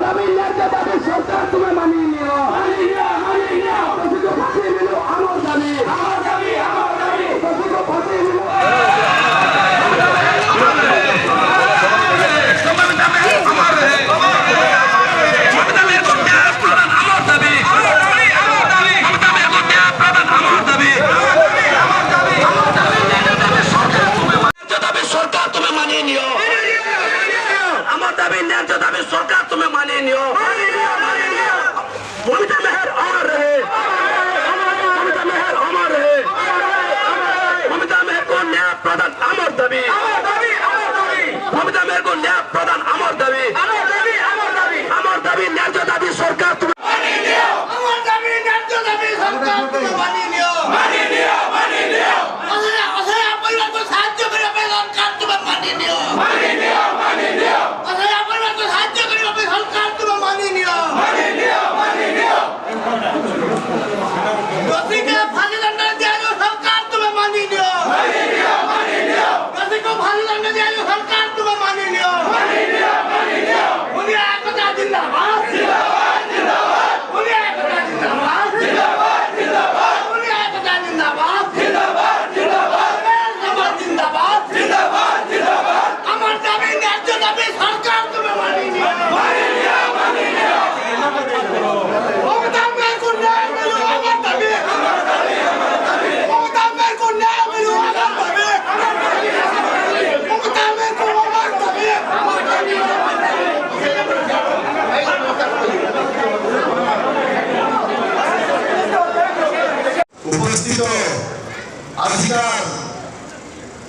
দাবি ন্যায্য দাবি সরকার তুমি মানিয়ে নিও দোষীকে ফাঁসি দিল আমার দাবি দোষীকে ফাঁসি দিল सरकार तुम्हें माने नहीं हो ममता मेहर अमर रहे ममता मेहर अमर रहे ममता मेहर को न्याय प्रदान अमर दाबी ममता मेहर को न्याय प्रदान अमर दाबी न्याय दाबी सरकार तुम्हें माने नहीं हो अमर दाबी न्याय दाबी सरकार तुम्हें माने नहीं हो असला परिवार को साहाय्य करे सरकार तुम्हें माने नहीं हो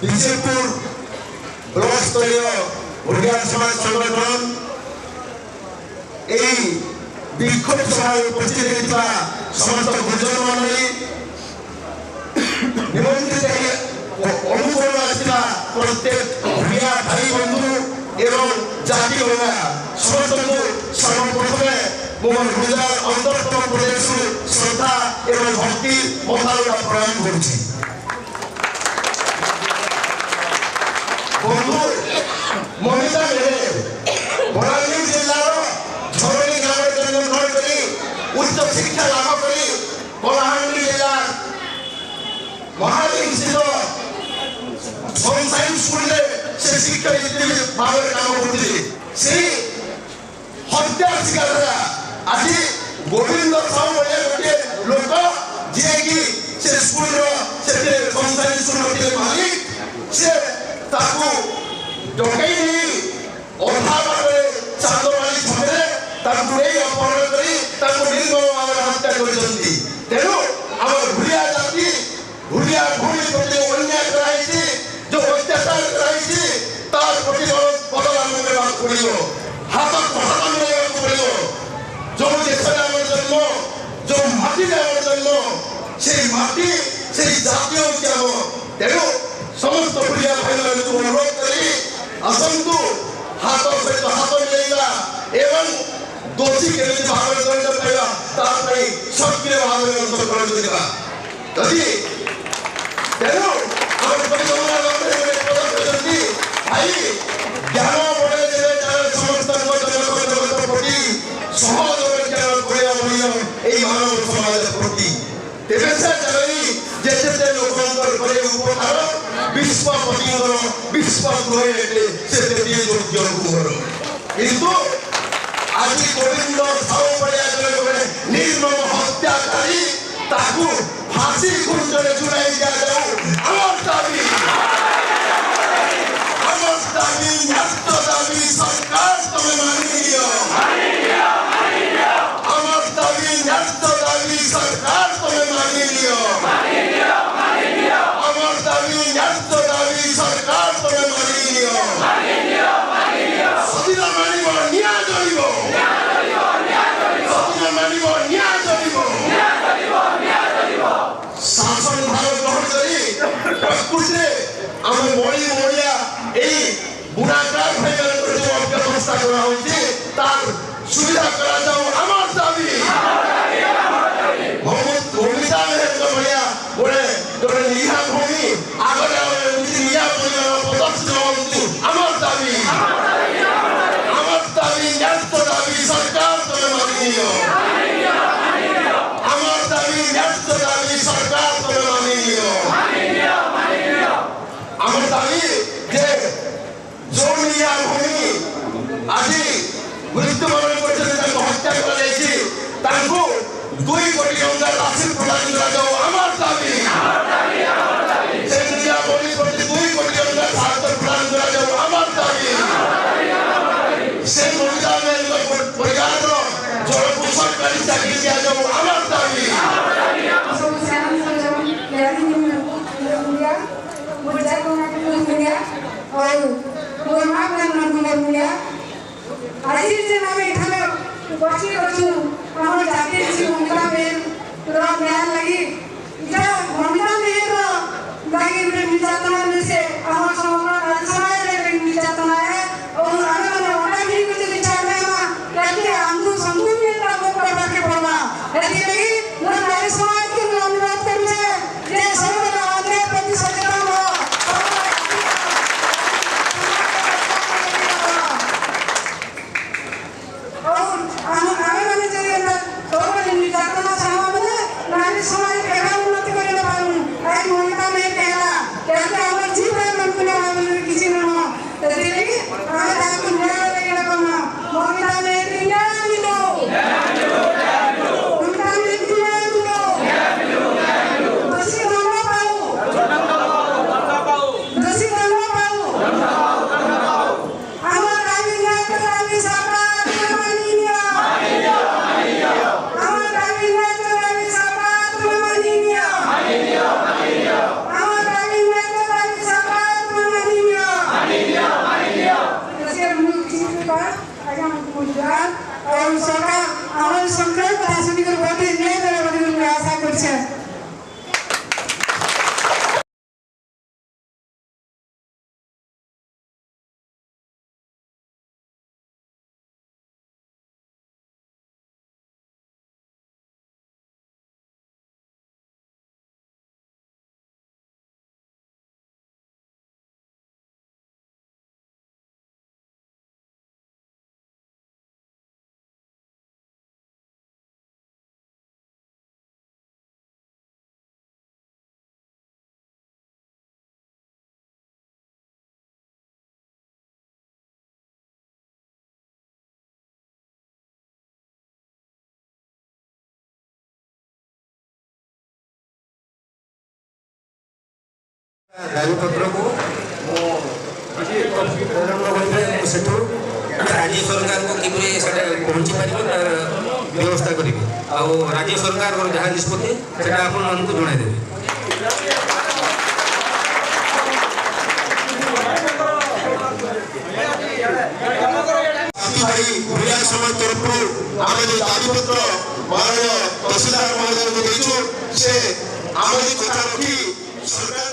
বিজেপুর ব্লক স্তরীয় ভোটিয়ার সমাজ সংগঠন এই বিক্ষোভ সভায় উপস্থিত হয়েছিলা সমস্ত গুজর মন্ডলী নিমন্ত্রিত অনুকূল আসিলা প্রত্যেক ভোটিয়া ভাই বন্ধু এবং জাতি ভাইরা সমস্তଙ୍କୁ সর্বপ্রথমে মোর হৃদয় অন্তরতম প্রদেশু শ্রদ্ধা এবং ভক্তি মহালয়া প্রদান করছি। বন্ধু মমিতা মেহের বলাঙ্গীর জেলার ঝরণী গ্রামে জন্মগ্রহণ করে উচ্চ শিক্ষা লাভ করে কলাহান্ডি জেলার মহাবিংশিত সংসারী স্কুলে সে শিক্ষাবিদ ভাবে কাম করুଥିଲେ সেই হত্যার শিকাররা আজি গোবিন্দ সাউ বলে গোটে লোক যিয়েকি সে স্কুলর সেতে সংসারী স্কুলর মালিক সে তাকু ডকাই নেই অধা বাটে চান্দমালি ছকে তাকু নেই অপহরণ করে তাকু নির্মম ভাবে হত্যা করেছেন। তেণু আমার ভুলিয়া জাতি ভুলিয়া ভূমি প্রতি অন্যায় করাইছে যে অত্যাচার করাইছে তার প্রতিফলন বদল আমাকে নেওয়া পড়িব হাতত হাত নেওয়া পড়িব। যে দেশে আমার জন্ম যে মাটিতে আমার জন্ম সেই মাটি সেই জাতীয় হচ্ছে আমার। তেণু সমস্ত ভুলিয়া ভাইମାନଙ୍କୁ অনুরোধ କରି ଆସନ୍ତୁ ହାତ ସହିତ ହାତ ମିଳେଇବା ଏବଂ ଦୋଷୀ କେମିତି ଭାବରେ ଦଣ୍ଡ ପାଇବା ତା ପାଇଁ ସକ୍ରିୟ ଭାବରେ ଅଂଶଗ୍ରହଣ କରିବା। ଯଦି ତେଣୁ ଆମର କହିଛନ୍ତି ଭାଇ ଜ୍ଞାନ ବଳେ ଦେବେ ସମସ୍ତଙ୍କ ଜନଗଣ ପ୍ରତି ସହଜରେ ଜ୍ଞାନ କରିବା ଭଳିଆ ଏହି ମାନବ ସମାଜ ପ୍ରତି ତେବେ ସେ ଜାଣି ଯେ ଯେତେ ଲୋକଙ୍କର ପରେ ଉପକାର ବିଶ୍ୱପତିଙ୍କର ବିଶ୍ୱାସ ରହିଲେ ସେ ତେତିଏ ଯୋଗ୍ୟ କୁହର। କିନ୍ତୁ ଆଜି ଗୋବିନ୍ଦ ସାଉ ଭଳିଆ ଜଣେ ନିର୍ମମ ହତ୍ୟାକାରୀ ତାକୁ ফাঁসি খুঁজে ঝুলাই দিয়াযাও আমার দাবি ন্যস্ত দাবি সরকার তুমি মানি নিও আমার দাবি ন্যস্ত দাবি সরকার তুমি মানি নিও আমার দাবি ন্যস্ত দাবি সরকার তুমি মানি নিও সদিনা মানিব নিয়া জড়িব সদিনা মানিব নিয়া জড়িব শাসন ভার গ্রহণ করি প্রকৃতির मानिनियो আমার দাবি ন্যায্য দাবি সরকার তুমি মানিনিও আমার দাবি যে জমিয়া ভূমি আজি মৃত্যুবরণ করছেন তাকে হত্যা করা যাইছি তাଙ୍କୁ 2 কোটি টଙ୍କା রাশি প্রদান করা যাও আমার দাবি সেই জমিয়া ভূমি প্রতি 2 কোটি টଙ୍କା সাহায্য প্রদান করা যাও আমার দাবি সেই মহিলা পরিবারର জলপোষণকারী চাকরি দিয়া যাও আমার দাবি আজি যে আমি এখানে বসি আছো আমার জাতির যে মহিলা মেয়ের ন্যায় লাগি এটা মহিলা মেয়ের লাগি নির্যাতনা দিছে আমার সমগ্র সমাজের নির্যাতনা और आने वाले वाला भी कुछ विचार में हुआ कहते हैं हमको संपूर्ण में काम करवा के पड़वा ऐसी लगी वो नारी समाज के अनुरोध करने ये सब आने प्रति सचेतन हो और आने वाले जगह ना सब निर्यातना सामने नारी समाज के उन्नति करने पाऊं एक महिला में कहला कहते हमारे जीवन में कुछ किसी ने हो ऐसी लगी आने आपको न्याय लगेगा करना ममिता मेहर न्याय मिलो ममिता मेहर न्याय मिलो दोषी दंड पाओ दोषी दंड पाओ আমার দাবি ন্যায় দাবি সরকার মানিনিও আমার দাবি ন্যায় দাবি সরকার মানিনিও আমার দাবি ন্যায় দাবি সরকার মানিনিও और सरकार हमारे संकल्प राजनीति को बहुत न्याय देने वाली आशा करते हैं दाबीपत्र को सेठू राज्य सरकार को किपरि पहुँची पार व्यवस्था करी राज्य सरकार जहाँ निष्पत्ति से आप जनईदेवे समाज तरफ आम जो दाबीपत्र माननीय तहसीलदार महोदय को कथा रखी सरकार